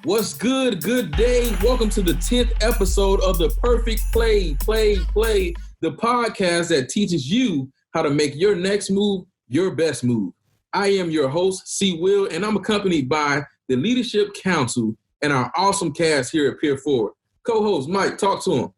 What's good? Good day. Welcome to the 10th episode of the Perfect Play, the podcast that teaches you how to make your next move your best move. I am your host, IAmCWill, and I'm accompanied by the Leadership Council and our awesome cast here at PeerForward. Co-host Mike, talk to him.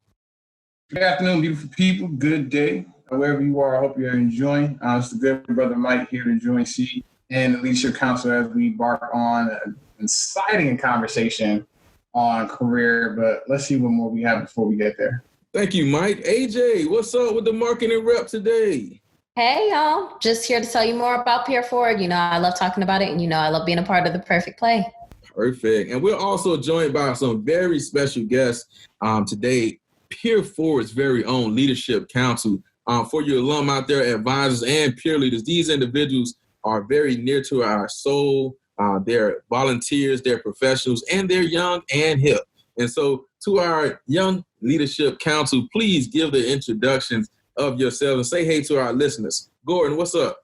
Good afternoon, beautiful people. Good day. Wherever you are, I hope you're enjoying. It's the good brother Mike here to join C and the Leadership Council as we embark on an exciting conversation on career. But let's see what more we have before we get there. Thank you, Mike. AJ, what's up with the marketing rep today? Hey, y'all. Just here to tell you more about PeerForward. You know, I love talking about it, and I love being a part of the Perfect Play. Perfect. And we're also joined by some very special guests today, PeerForward's very own Leadership Council. For your alum out there, advisors and peer leaders, these individuals are very near to our soul. They're volunteers, they're professionals, and they're young and hip. And so to our young Leadership Council, please give the introductions of yourselves and say hey to our listeners. Gordon, what's up?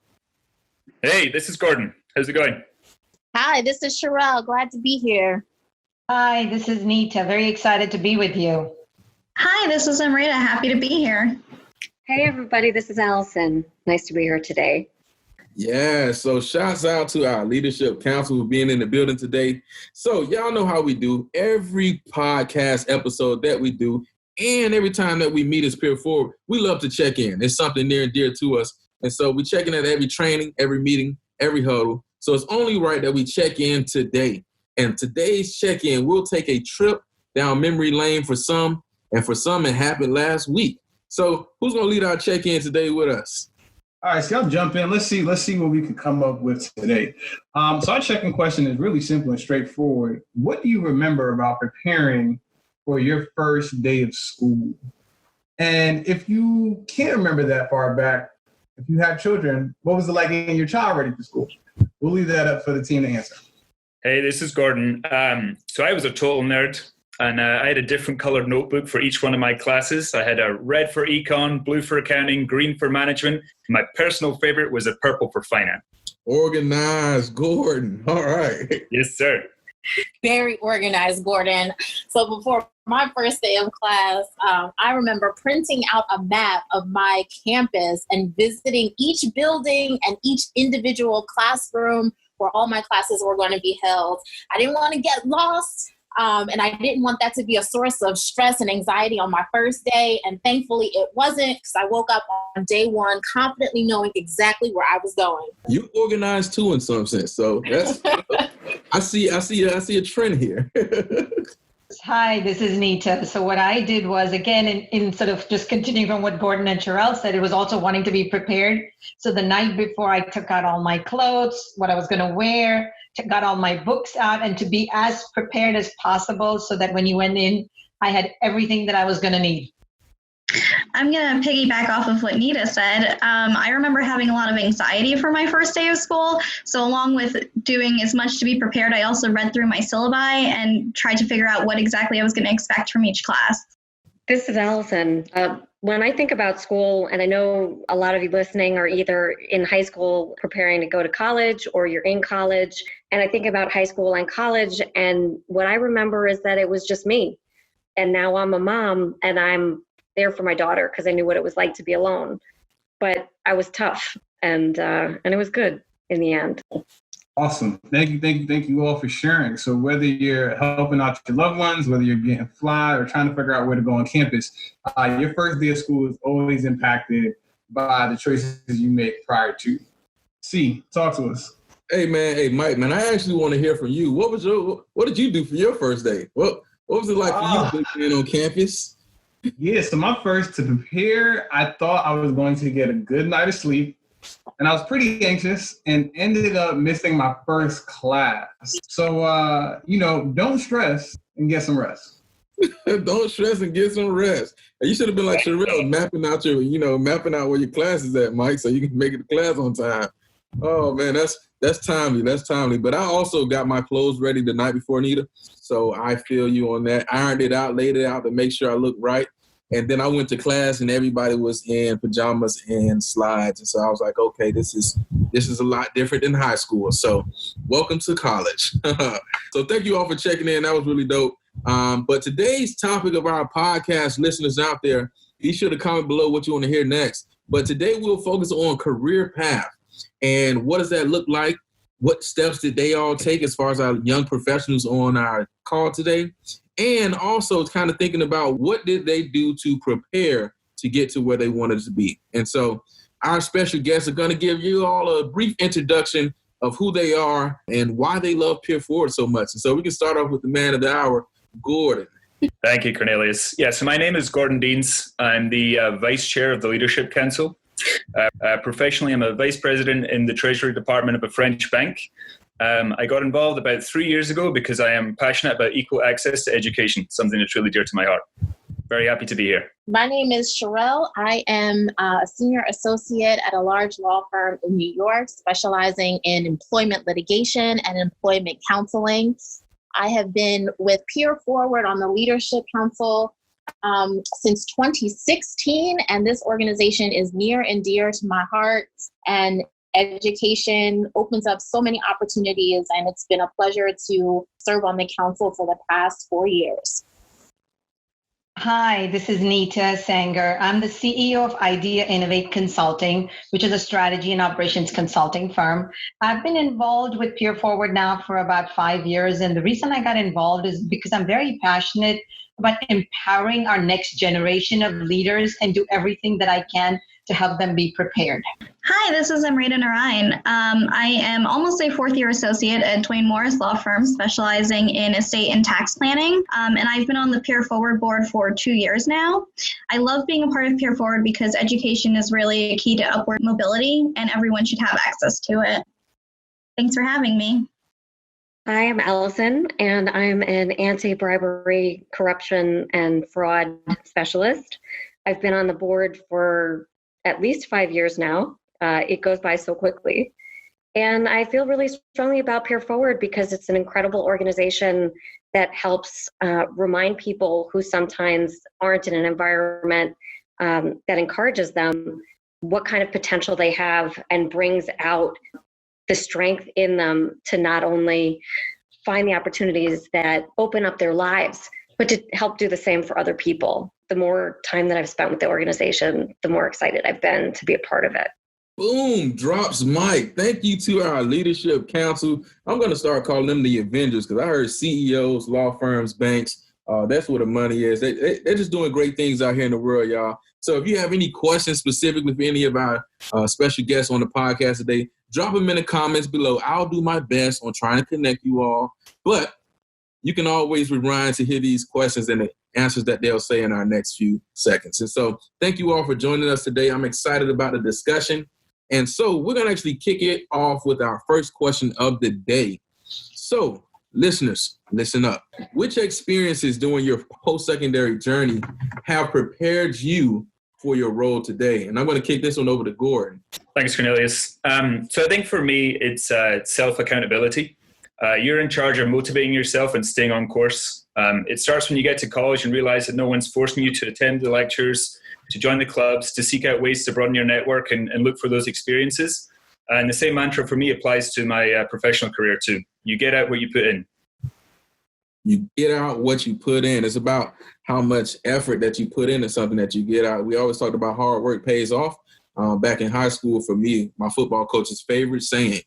Hey, this is Gordon. How's it going? Hi, this is Cherelle. Glad to be here. Hi, this is Nita. Very excited to be with you. Hi, this is Amrita. Happy to be here. Hey, everybody. This is Alison. Nice to be here today. Yeah, so shouts out to our Leadership Council for being in the building today. So y'all know how we do. Every podcast episode that we do and every time that we meet as PeerForward, we love to check in. It's something near and dear to us. And so we check in at every training, every meeting, every huddle. So it's only right that we check in today. And today's check-in, we'll take a trip down memory lane for some, and for some it happened last week. So who's going to lead our check-in today with us? All right, so y'all jump in. Let's see what we can come up with today. So our check-in question is really simple and straightforward. What do you remember about preparing for your first day of school? And if you can't remember that far back, if you have children, what was it like getting your child ready for school? We'll leave that up for the team to answer. Hey, this is Gordon. So I was a total nerd, and I had a different colored notebook for each one of my classes. I had a red for econ, blue for accounting, green for management. My personal favorite was a purple for finance. Organized, Gordon. All right. Yes, sir. Very organized, Gordon. So before my first day of class, I remember printing out a map of my campus and visiting each building and each individual classroom where all my classes were going to be held. I didn't want to get lost. And I didn't want that to be a source of stress and anxiety on my first day. And thankfully it wasn't, because I woke up on day one confidently knowing exactly where I was going. You organized too in some sense. So that's, I see a trend here. Hi, this is Nita. So what I did was, again, in sort of just continuing from what Gordon and Cherelle said, it was also wanting to be prepared. So the night before, I took out all my clothes, what I was going to wear, got all my books out, and to be as prepared as possible so that when you went in, I had everything that I was going to need. I'm going to piggyback off of what Nita said. I remember having a lot of anxiety for my first day of school. So along with doing as much to be prepared, I also read through my syllabi and tried to figure out what exactly I was going to expect from each class. This is Alison. When I think about school, and I know a lot of you listening are either in high school preparing to go to college or you're in college, and I think about high school and college, and what I remember is that it was just me. And now I'm a mom, and I'm there for my daughter because I knew what it was like to be alone. But I was tough, and it was good in the end. Awesome. Thank you all for sharing. So whether you're helping out your loved ones, whether you're getting fly or trying to figure out where to go on campus, your first day of school is always impacted by the choices you make prior to. C, talk to us. Hey Mike, man, I actually want to hear from you. What did you do for your first day? What was it like for you being on campus? Yeah, so my first to prepare, I thought I was going to get a good night of sleep. And I was pretty anxious and ended up missing my first class. So, don't stress and get some rest. Don't stress and get some rest. And you should have been like Cherelle, mapping out where your class is at, Mike, so you can make it to class on time. Oh, man, that's timely. That's timely. But I also got my clothes ready the night before, Nita. So I feel you on that. Ironed it out, laid it out to make sure I look right. And then I went to class and everybody was in pajamas and slides. And so I was like, okay, this is a lot different than high school. So welcome to college. So thank you all for checking in. That was really dope. But today's topic of our podcast, listeners out there, be sure to comment below what you want to hear next. But today we'll focus on career path and what does that look like? What steps did they all take as far as our young professionals on our call today? And also kind of thinking about what did they do to prepare to get to where they wanted to be. And so our special guests are going to give you all a brief introduction of who they are and why they love PeerForward so much. And so we can start off with the man of the hour, Gordon. Thank you, Cornelius. Yeah, so my name is Gordon Deans. I'm the Vice Chair of the Leadership Council. Professionally, I'm a Vice President in the Treasury Department of a French bank. I got involved about 3 years ago because I am passionate about equal access to education, something that's really dear to my heart. Very happy to be here. My name is Cherelle. I am a senior associate at a large law firm in New York, specializing in employment litigation and employment counseling. I have been with PeerForward on the Leadership Council since 2016, and this organization is near and dear to my heart. And education opens up so many opportunities, and it's been a pleasure to serve on the council for the past 4 years. Hi, this is Nita Sanger. I'm the CEO of Idea Innovate Consulting, which is a strategy and operations consulting firm. I've been involved with PeerForward now for about 5 years. And the reason I got involved is because I'm very passionate about empowering our next generation of leaders and do everything that I can to help them be prepared. Hi, this is Amrita. I am almost a fourth-year associate at Twain Morris Law Firm, specializing in estate and tax planning. And I've been on the PeerForward board for 2 years now. I love being a part of PeerForward because education is really a key to upward mobility, and everyone should have access to it. Thanks for having me. Hi, I'm Alison, and I'm an anti-bribery, corruption, and fraud specialist. I've been on the board for at least 5 years now. It goes by so quickly. And I feel really strongly about PeerForward because it's an incredible organization that helps remind people who sometimes aren't in an environment that encourages them what kind of potential they have and brings out the strength in them to not only find the opportunities that open up their lives, but to help do the same for other people. The more time that I've spent with the organization, the more excited I've been to be a part of it. Boom, drops mic. Thank you to our leadership council. I'm going to start calling them the Avengers because I heard CEOs, law firms, banks. That's where the money is. They're just doing great things out here in the world, y'all. So if you have any questions specifically for any of our special guests on the podcast today, drop them in the comments below. I'll do my best on trying to connect you all. But you can always rewind to hear these questions and the answers that they'll say in our next few seconds. And so thank you all for joining us today. I'm excited about the discussion. And so we're going to actually kick it off with our first question of the day. So listeners, listen up. Which experiences during your post-secondary journey have prepared you for your role today? And I'm going to kick this one over to Gordon. Thanks, Cornelius. So I think for me, it's self-accountability. You're in charge of motivating yourself and staying on course. It starts when you get to college and realize that no one's forcing you to attend the lectures, to join the clubs, to seek out ways to broaden your network and look for those experiences. And the same mantra for me applies to my professional career too. You get out what you put in. You get out what you put in. It's about how much effort that you put into something that you get out. We always talked about hard work pays off. Back in high school, for me, my football coach's favorite saying,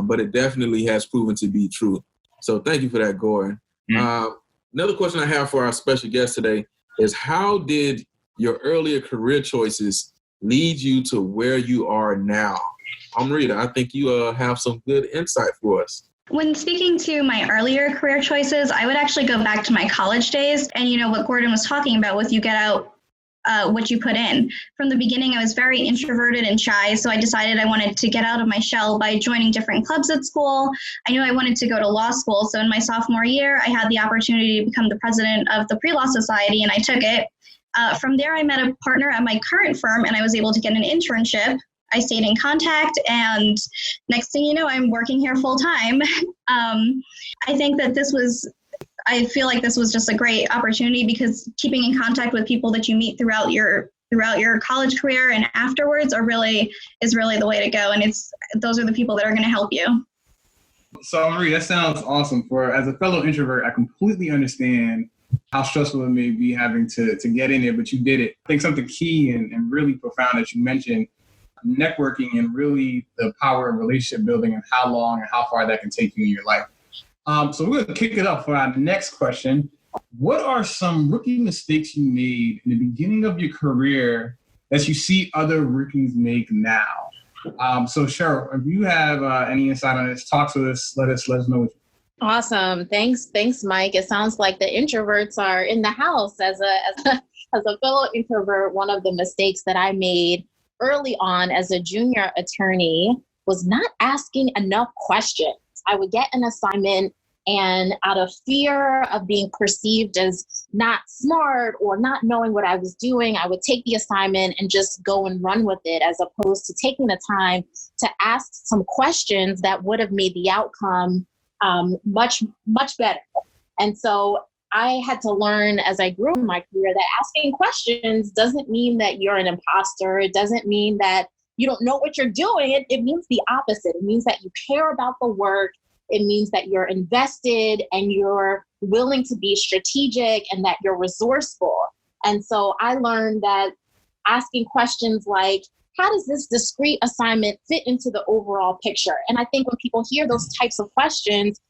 but it definitely has proven to be true. So thank you for that, Gordon. Another question I have for our special guest today is, how did your earlier career choices lead you to where you are now? Amrita, I think you have some good insight for us. When speaking to my earlier career choices, I would actually go back to my college days. And you know what Gordon was talking about with you get out what you put in. From the beginning, I was very introverted and shy, so I decided I wanted to get out of my shell by joining different clubs at school. I knew I wanted to go to law school, so in my sophomore year, I had the opportunity to become the president of the Pre-Law Society, and I took it. From there, I met a partner at my current firm, and I was able to get an internship. I stayed in contact, and next thing you know, I'm working here full time. I think that this was I feel like this was just a great opportunity because keeping in contact with people that you meet throughout your college career and afterwards is really the way to go. And those are the people that are going to help you. So Amrita, that sounds awesome. As a fellow introvert, I completely understand how stressful it may be having to get in there, but you did it. I think something key and really profound that you mentioned, networking and really the power of relationship building and how long and how far that can take you in your life. So we're going to kick it up for our next question. What are some rookie mistakes you made in the beginning of your career that you see other rookies make now? So Cherelle, if you have any insight on this, talk to us. Let us know. Awesome. Thanks, Mike. It sounds like the introverts are in the house. As a fellow introvert, one of the mistakes that I made early on as a junior attorney was not asking enough questions. I would get an assignment, and out of fear of being perceived as not smart or not knowing what I was doing, I would take the assignment and just go and run with it, as opposed to taking the time to ask some questions that would have made the outcome much, much better. And so I had to learn as I grew in my career that asking questions doesn't mean that you're an imposter. It doesn't mean that you don't know what you're doing. It means the opposite. It means that you care about the work. It means that you're invested and you're willing to be strategic and that you're resourceful. And so I learned that asking questions like, how does this discrete assignment fit into the overall picture? And I think when people hear those types of questions,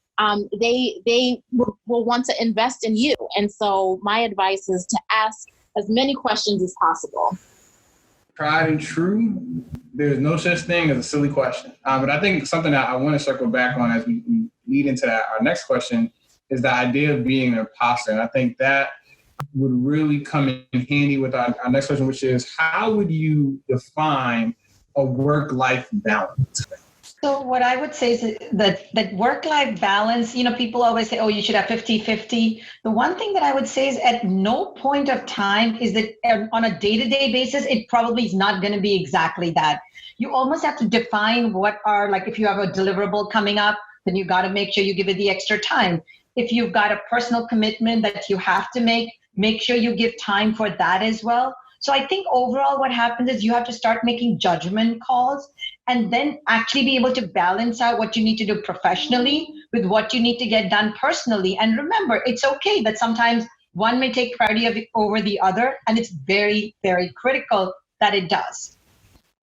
they will want to invest in you. And so my advice is to ask as many questions as possible. Tried and true, there's no such thing as a silly question. But I think something that I want to circle back on as we lead into our next question is the idea of being an imposter. And I think that would really come in handy with our next question, which is, how would you define a work-life balance? So what I would say is that work-life balance, people always say, oh, you should have 50-50. The one thing that I would say is at no point of time is that on a day-to-day basis, it probably is not going to be exactly that. You almost have to define what are, like if you have a deliverable coming up, then you got to make sure you give it the extra time. If you've got a personal commitment that you have to make sure you give time for that as well. So I think overall what happens is you have to start making judgment calls and then actually be able to balance out what you need to do professionally with what you need to get done personally. And remember, it's okay that sometimes one may take priority over the other, and it's very, very critical that it does.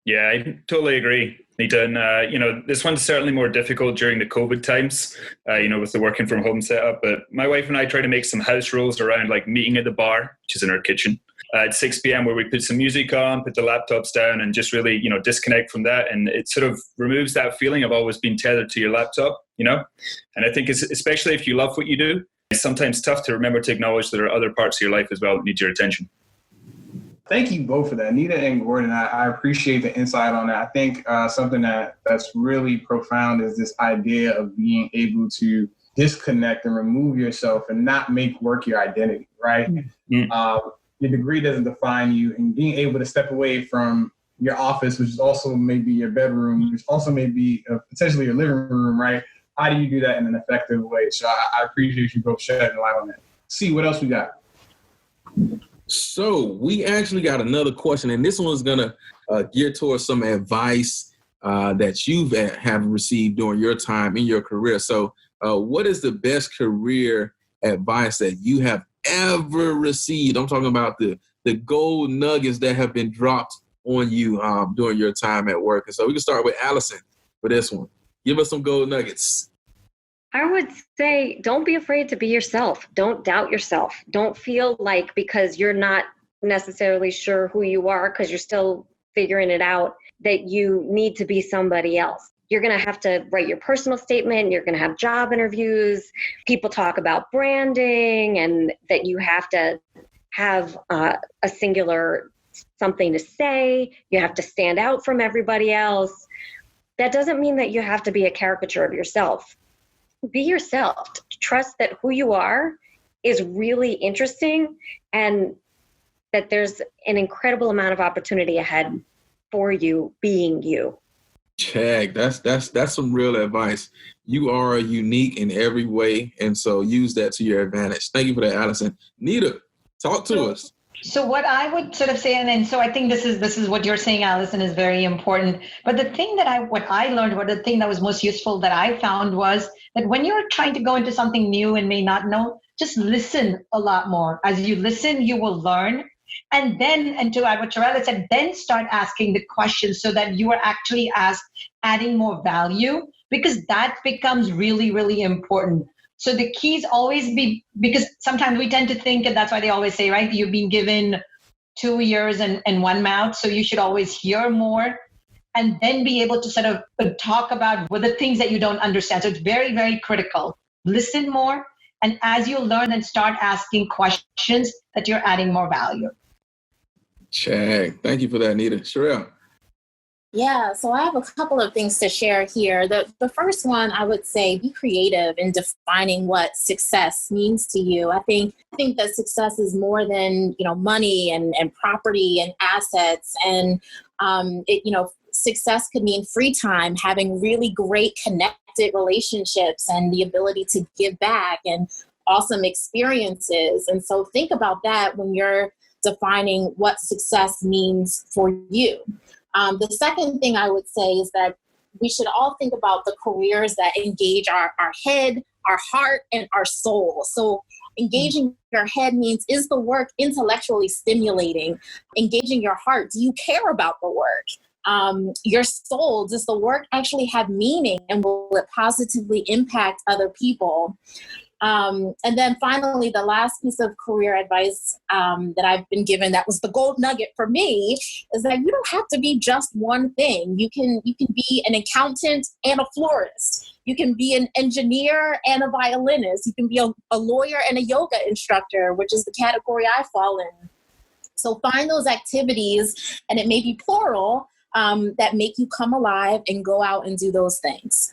Yeah, I totally agree, Nita. And, this one's certainly more difficult during the COVID times, with the working from home setup. But my wife and I try to make some house rules around like meeting at the bar, which is in our kitchen, at 6 p.m. where we put some music on, put the laptops down and just really, disconnect from that. And it sort of removes that feeling of always being tethered to your laptop, And I think especially if you love what you do, it's sometimes tough to remember to acknowledge there are other parts of your life as well that need your attention. Thank you both for that. Nita and Gordon, I appreciate the insight on that. I think something that's really profound is this idea of being able to disconnect and remove yourself and not make work your identity, right? Mm-hmm. Your degree doesn't define you, and being able to step away from your office, which is also maybe your bedroom, which also may be potentially your living room, right? How do you do that in an effective way? So I appreciate you both shedding light on that. See, what else we got? So we actually got another question, and this one's going to gear towards some advice that you have received during your time in your career. So what is the best career advice that you have ever received? I'm talking about the gold nuggets that have been dropped on you during your time at work. And so we can start with Alison for this one. Give us some gold nuggets. I would say don't be afraid to be yourself. Don't doubt yourself. Don't feel like because you're not necessarily sure who you are because you're still figuring it out that you need to be somebody else. You're going to have to write your personal statement. You're going to have job interviews. People talk about branding and that you have to have a singular something to say. You have to stand out from everybody else. That doesn't mean that you have to be a caricature of yourself. Be yourself. Trust that who you are is really interesting and that there's an incredible amount of opportunity ahead for you being you. Check. That's some real advice. You are unique in every way, and so use that to your advantage. Thank you for that, Alison. Nita, talk to us. So what I would sort of say, and so I think this is what you're saying, Alison, is very important. But the thing that I learned, the thing that was most useful that I found was that when you're trying to go into something new and may not know, just listen a lot more. As you listen, you will learn. And then, and to what Cherelle said, then start asking the questions so that you are actually adding more value, because that becomes really, really important. So the keys always be, because sometimes we tend to think, and that's why they always say, right, you've been given 2 ears and one mouth, so you should always hear more and then be able to sort of talk about what the things that you don't understand. So it's very, very critical. Listen more, and as you learn, then start asking questions that you're adding more value. Check. Thank you for that, Nita. Cherelle. Yeah, so I have a couple of things to share here. The first one, I would say, be creative in defining what success means to you. I think that success is more than, money and property and assets. And, success could mean free time, having really great connected relationships and the ability to give back and awesome experiences. And so think about that when you're defining what success means for you. The second thing I would say is that we should all think about the careers that engage our head, our heart, and our soul. So engaging your head means, is the work intellectually stimulating? Engaging your heart, do you care about the work? Your soul, does the work actually have meaning, and will it positively impact other people? And then finally, the last piece of career advice that I've been given, that was the gold nugget for me, is that you don't have to be just one thing. You can be an accountant and a florist. You can be an engineer and a violinist. You can be a lawyer and a yoga instructor, which is the category I fall in. So find those activities, and it may be plural, that make you come alive and go out and do those things.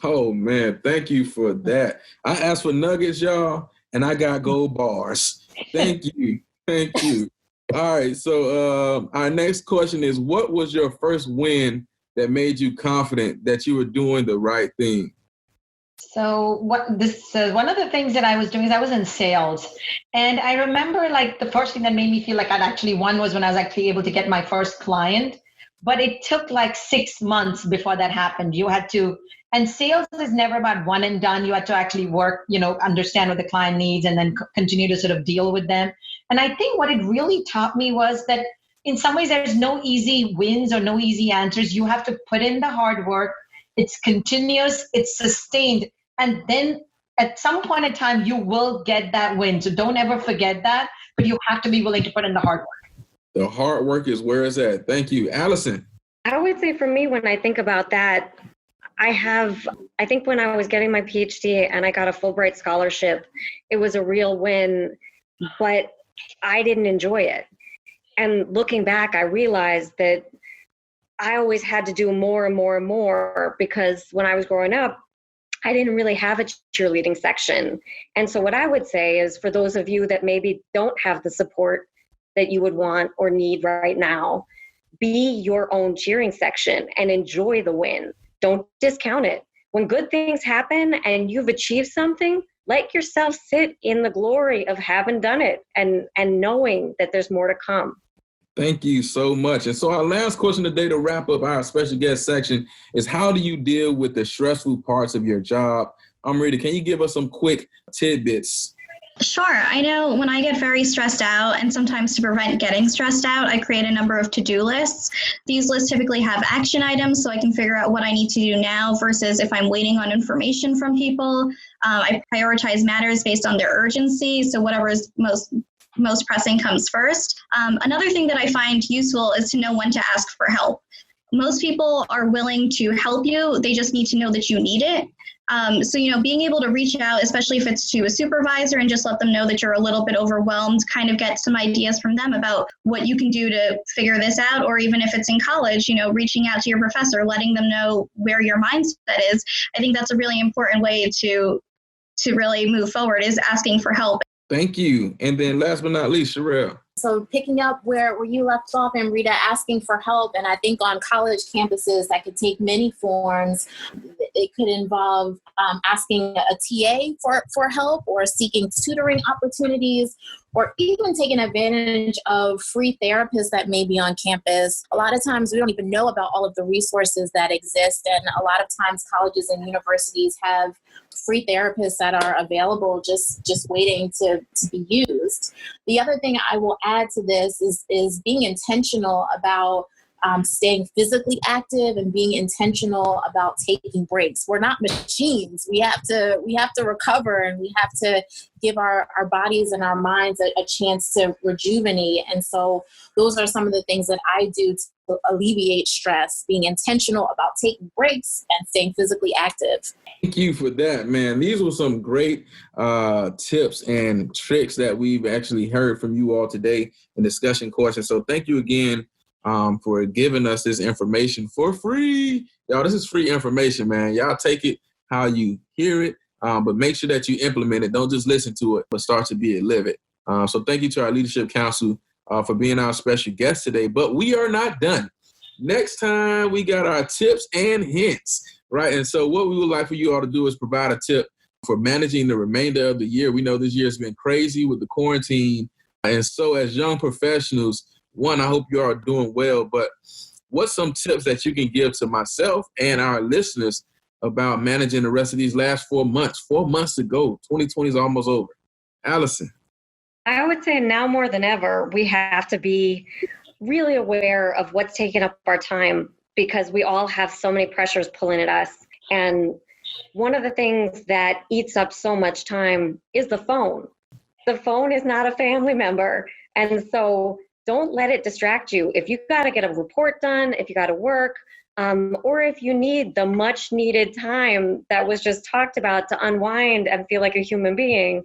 Oh, man, thank you for that. I asked for nuggets, y'all, and I got gold bars. Thank you. Thank you. All right, so our next question is, what was your first win that made you confident that you were doing the right thing? So one of the things that I was doing is I was in sales. And I remember the first thing that made me feel like I'd actually won was when I was actually able to get my first client. But it took 6 months before that happened. You had to, and sales is never about one and done. You had to actually work, understand what the client needs and then continue to sort of deal with them. And I think what it really taught me was that in some ways there's no easy wins or no easy answers. You have to put in the hard work. It's continuous, it's sustained. And then at some point in time, you will get that win. So don't ever forget that, but you have to be willing to put in the hard work. The hard work is where it's at. Thank you. Alison. I would say for me, when I think about that, I think when I was getting my PhD and I got a Fulbright scholarship, it was a real win, but I didn't enjoy it. And looking back, I realized that I always had to do more and more and more, because when I was growing up, I didn't really have a cheerleading section. And so what I would say is, for those of you that maybe don't have the support that you would want or need right now, be your own cheering section and enjoy the win. Don't discount it. When good things happen and you've achieved something, let yourself sit in the glory of having done it and knowing that there's more to come. Thank you so much. And so our last question today to wrap up our special guest section is, how do you deal with the stressful parts of your job? Amrita, can you give us some quick tidbits? Sure. I know when I get very stressed out, and sometimes to prevent getting stressed out, I create a number of to-do lists. These lists typically have action items, so I can figure out what I need to do now versus if I'm waiting on information from people. I prioritize matters based on their urgency, so whatever is most pressing comes first. Another thing that I find useful is to know when to ask for help. Most people are willing to help you. They just need to know that you need it. So, being able to reach out, especially if it's to a supervisor, and just let them know that you're a little bit overwhelmed, kind of get some ideas from them about what you can do to figure this out. Or even if it's in college, reaching out to your professor, letting them know where your mindset is. I think that's a really important way to really move forward, is asking for help. Thank you. And then last but not least, Cherelle. So picking up where you left off, Amrita, asking for help, and I think on college campuses that could take many forms. It could involve asking a TA for help, or seeking tutoring opportunities, or even taking advantage of free therapists that may be on campus. A lot of times we don't even know about all of the resources that exist, and a lot of times colleges and universities have free therapists that are available just waiting to be used. The other thing I will add to this is being intentional about staying physically active and being intentional about taking breaks. We're not machines. We have to recover, and we have to give our bodies and our minds a chance to rejuvenate. And so those are some of the things that I do to alleviate stress, being intentional about taking breaks and staying physically active. Thank you for that, man. These were some great tips and tricks that we've actually heard from you all today in discussion questions. So thank you again for giving us this information for free. Y'all, this is free information, man. Y'all take it how you hear it, but make sure that you implement it. Don't just listen to it, but start to be it, live it. So thank you to our Leadership Council for being our special guest today. But we are not done. Next time, we got our tips and hints, right? And so what we would like for you all to do is provide a tip for managing the remainder of the year. We know this year has been crazy with the quarantine. And so as young professionals, one, I hope you are doing well, but what's some tips that you can give to myself and our listeners about managing the rest of these last 4 months? 4 months to go. 2020 is almost over. Alison. I would say now more than ever, we have to be really aware of what's taking up our time, because we all have so many pressures pulling at us. And one of the things that eats up so much time is the phone. The phone is not a family member. And so don't let it distract you. If you got to get a report done, if you got to work, or if you need the much needed time that was just talked about to unwind and feel like a human being,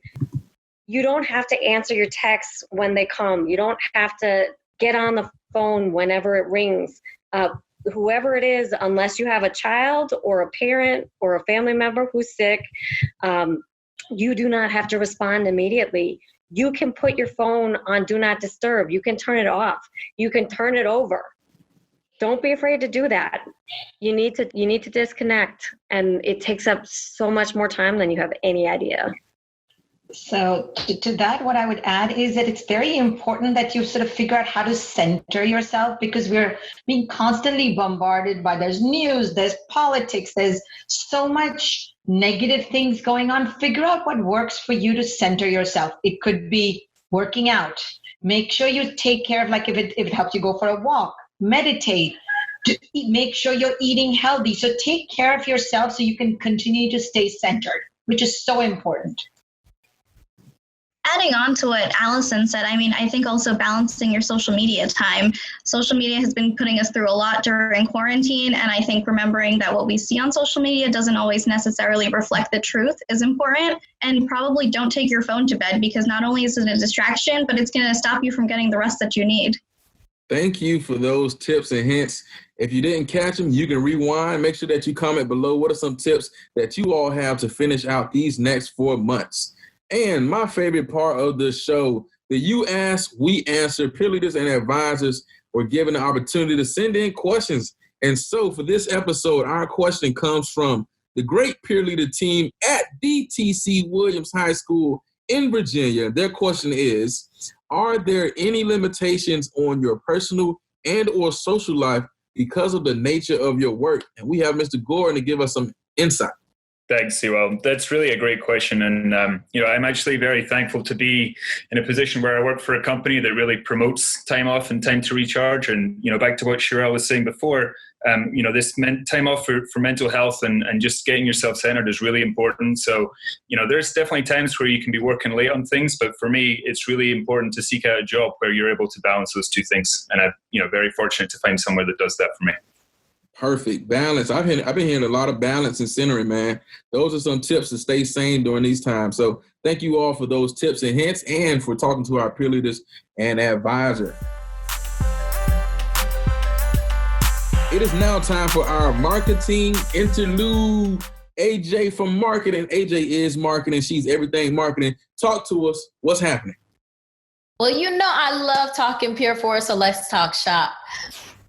you don't have to answer your texts when they come. You don't have to get on the phone whenever it rings. Whoever it is, unless you have a child or a parent or a family member who's sick, you do not have to respond immediately. You can put your phone on Do Not Disturb. You can turn it off. You can turn it over. Don't be afraid to do that. You need to disconnect, and it takes up so much more time than you have any idea. So to that, what I would add is that it's very important that you sort of figure out how to center yourself, because we're being constantly bombarded by there's news, there's politics, there's so much negative things going on. Figure out what works for you to center yourself. It could be working out. Make sure you take care of, like if it helps you go for a walk, meditate, make sure you're eating healthy. So take care of yourself so you can continue to stay centered, which is so important. Adding on to what Alison said, I think also balancing your social media time. Social media has been putting us through a lot during quarantine, and I think remembering that what we see on social media doesn't always necessarily reflect the truth is important. And probably don't take your phone to bed, because not only is it a distraction, but it's going to stop you from getting the rest that you need. Thank you for those tips and hints. If you didn't catch them, you can rewind. Make sure that you comment below what are some tips that you all have to finish out these next 4 months. And my favorite part of the show, the You Ask, We Answer. Peer leaders and advisors were given the opportunity to send in questions. And so for this episode, our question comes from the great peer leader team at DTC Williams High School in Virginia. Their question is, are there any limitations on your personal and or social life because of the nature of your work? And we have Mr. Gordon to give us some insight. Thanks, Cherelle. That's really a great question. And, I'm actually very thankful to be in a position where I work for a company that really promotes time off and time to recharge. And, back to what Cherelle was saying before, this time off for mental health and just getting yourself centered is really important. So, there's definitely times where you can be working late on things, but for me, it's really important to seek out a job where you're able to balance those two things. And I'm, very fortunate to find somewhere that does that for me. Perfect. Balance. I've been hearing a lot of balance and centering, man. Those are some tips to stay sane during these times. So thank you all for those tips and hints and for talking to our peer leaders and advisor. It is now time for our marketing interlude. AJ from marketing. AJ is marketing. She's everything marketing. Talk to us. What's happening? Well, I love talking PeerForward, so let's talk shop.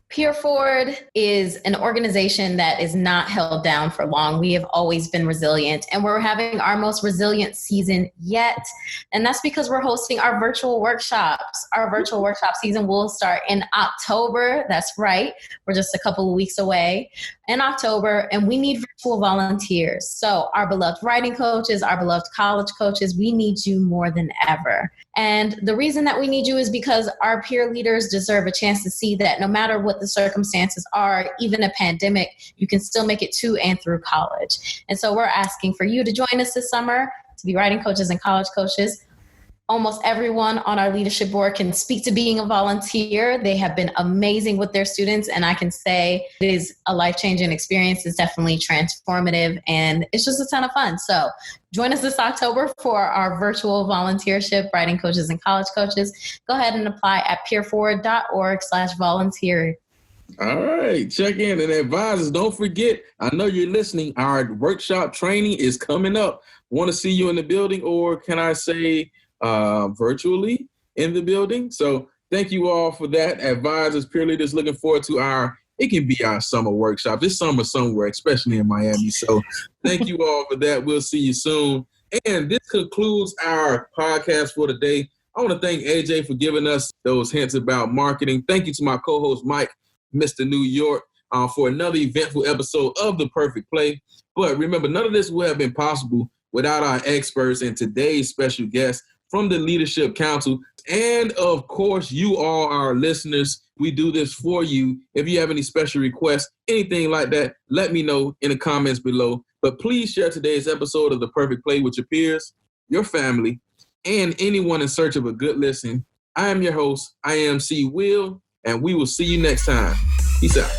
PeerForward is an organization that is not held down for long. We have always been resilient, and we're having our most resilient season yet. And that's because we're hosting our virtual workshops. Our virtual workshop season will start in October. That's right. We're just a couple of weeks away in October, and we need virtual volunteers. So our beloved writing coaches, our beloved college coaches, we need you more than ever. And the reason that we need you is because our peer leaders deserve a chance to see that no matter what the circumstances are, even a pandemic, you can still make it to and through college. And so we're asking for you to join us this summer to be writing coaches and college coaches. Almost everyone on our leadership board can speak to being a volunteer. They have been amazing with their students, and I can say it is a life-changing experience. It's definitely transformative, and it's just a ton of fun. So join us this October for our virtual volunteership, writing coaches and college coaches. Go ahead and apply at peerforward.org/volunteer. All right, check in. And advisors, don't forget, I know you're listening, our workshop training is coming up. Want to see you in the building, or can I say virtually in the building? So thank you all for that. Advisors, peer leaders, looking forward to it can be our summer workshop this summer somewhere, especially in Miami. So thank you all for that. We'll see you soon. And this concludes our podcast for today. I want to thank AJ for giving us those hints about marketing. Thank you to my co-host, Mike, Mr. New York, for another eventful episode of The Perfect Play. But remember, none of this would have been possible without our experts and today's special guest from the Leadership Council. And of course, you all, our listeners, we do this for you. If you have any special requests, anything like that, let me know in the comments below. But please share today's episode of The Perfect Play with your peers, your family, and anyone in search of a good listen. I am your host, IAmCWill, and we will see you next time. Peace out.